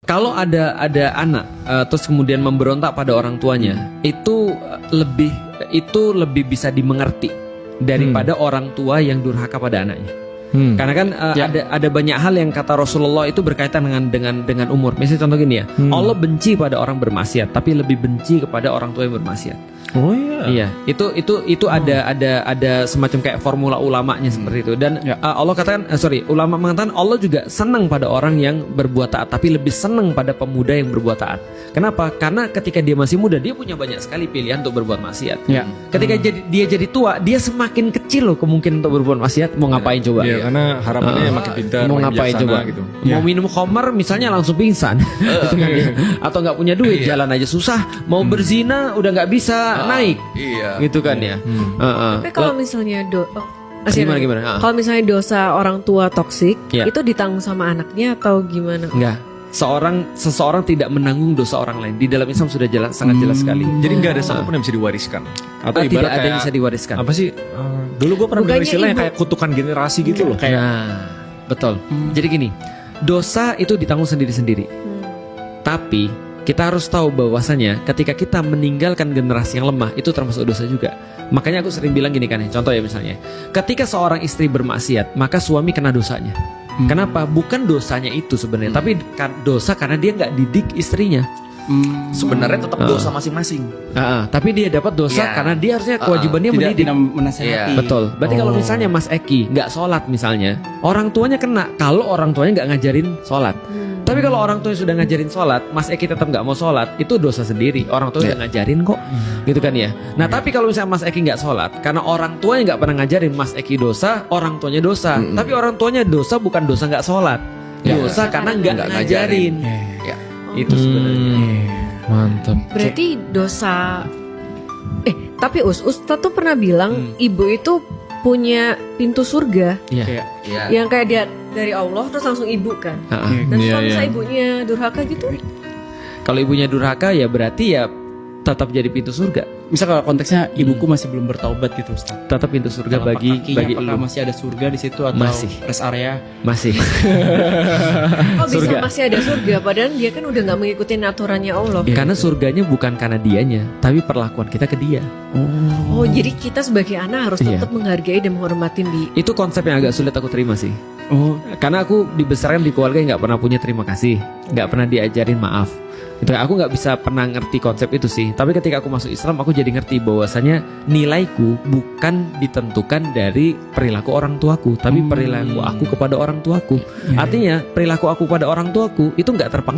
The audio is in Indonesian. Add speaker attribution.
Speaker 1: Kalau ada anak terus kemudian memberontak pada orang tuanya, itu lebih bisa dimengerti daripada orang tua yang durhaka pada anaknya. Karena kan ada banyak hal yang kata Rasulullah itu berkaitan dengan umur. Misalnya contoh gini ya, Allah benci pada orang bermaksiat, tapi lebih benci kepada orang tua yang bermaksiat.
Speaker 2: Oh iya.
Speaker 1: Iya, itu ada semacam kayak formula ulamanya seperti itu. Dan Allah katakan, ulama mengatakan Allah juga senang pada orang yang berbuat taat, tapi lebih senang pada pemuda yang berbuat taat. Kenapa? Karena ketika dia masih muda, dia punya banyak sekali pilihan untuk berbuat maksiat. Ketika dia jadi tua, dia semakin kecil loh kemungkinan untuk berbuat maksiat. Mau ngapain coba?
Speaker 2: Iya, karena harapannya makin pintar,
Speaker 1: mau ngapain coba
Speaker 2: gitu.
Speaker 1: Mau minum khamar misalnya langsung pingsan, gitu kan ya. Atau nggak punya duit, jalan aja susah. Mau berzina udah nggak bisa naik, gitu kan ya.
Speaker 3: Tapi kalau misalnya
Speaker 1: gimana?
Speaker 3: Kalau misalnya dosa orang tua toksik,
Speaker 1: Ya.
Speaker 3: itu ditanggung sama anaknya atau gimana?
Speaker 1: Enggak. Seseorang tidak menanggung dosa orang lain. Di dalam Islam sudah sangat jelas sekali.
Speaker 2: Jadi nggak ada satupun yang bisa diwariskan. Atau
Speaker 1: Tidak
Speaker 2: ibarat
Speaker 1: ada yang
Speaker 2: kayak
Speaker 1: bisa diwariskan.
Speaker 2: apa sih? Dulu gue pernah dengar
Speaker 3: Bukannya
Speaker 2: istilah yang
Speaker 3: ibu-
Speaker 2: kayak kutukan generasi gitu loh.
Speaker 1: Nah, betul. Jadi gini, dosa itu ditanggung sendiri-sendiri. Tapi kita harus tahu bahwasanya ketika kita meninggalkan generasi yang lemah, itu termasuk dosa juga. Makanya aku sering bilang gini kan ya, contoh ya misalnya, ketika seorang istri bermaksiat, maka suami kena dosanya. Kenapa? Bukan dosanya itu sebenarnya, tapi dosa karena dia nggak didik istrinya.
Speaker 4: Sebenarnya tetap dosa masing-masing.
Speaker 1: Tapi dia dapat dosa karena dia harusnya kewajibannya mendidik.
Speaker 5: tidak menasehati.
Speaker 1: Betul. Berarti kalau misalnya Mas Eki nggak sholat misalnya, orang tuanya kena. Kalau orang tuanya nggak ngajarin sholat. Tapi kalau orang tuanya sudah ngajarin sholat, Mas Eki tetap nggak mau sholat, itu dosa sendiri. Orang tuanya udah ngajarin kok, gitu kan ya. Nah tapi kalau misalnya Mas Eki nggak sholat, karena orang tuanya nggak pernah ngajarin, Mas Eki dosa, orang tuanya dosa. Tapi orang tuanya dosa bukan dosa nggak sholat, dosa karena nggak ngajarin. Itu sebenarnya.
Speaker 2: Mantap.
Speaker 3: Berarti dosa. Tapi Ustaz tuh pernah bilang ibu itu punya pintu surga.
Speaker 1: Iya.
Speaker 3: Yang kayak dia dari Allah terus langsung ibu kan. Dan kalau misalnya ibunya durhaka gitu,
Speaker 1: Kalau ibunya durhaka ya berarti ya tetap jadi pintu surga.
Speaker 5: Misal kalau konteksnya ibuku masih belum bertaubat gitu Ustaz.
Speaker 1: Tetap pintu surga
Speaker 5: Telapak
Speaker 1: bagi
Speaker 5: kakinya apakah
Speaker 1: lu.
Speaker 5: masih ada surga di situ atau
Speaker 1: Masih.
Speaker 5: rest area?
Speaker 1: Masih.
Speaker 3: kok bisa
Speaker 1: Surga.
Speaker 3: masih ada surga? Padahal dia kan udah nggak mengikuti aturannya Allah.
Speaker 1: Karena surganya bukan karena dianya, tapi perlakuan kita ke dia.
Speaker 3: Oh, jadi kita sebagai anak harus tetap menghargai dan menghormati
Speaker 1: Itu konsep yang agak sulit aku terima sih.
Speaker 5: Oh,
Speaker 1: Karena aku dibesarkan di keluarga yang nggak pernah punya terima kasih, nggak pernah diajarin maaf. Itu aku nggak bisa pernah ngerti konsep itu sih. Tapi ketika aku masuk Islam, aku jadi ngerti bahwasanya nilaiku bukan ditentukan dari perilaku orang tuaku, tapi perilaku aku kepada orang tuaku. Artinya perilaku aku pada orang tuaku itu nggak terpengaruh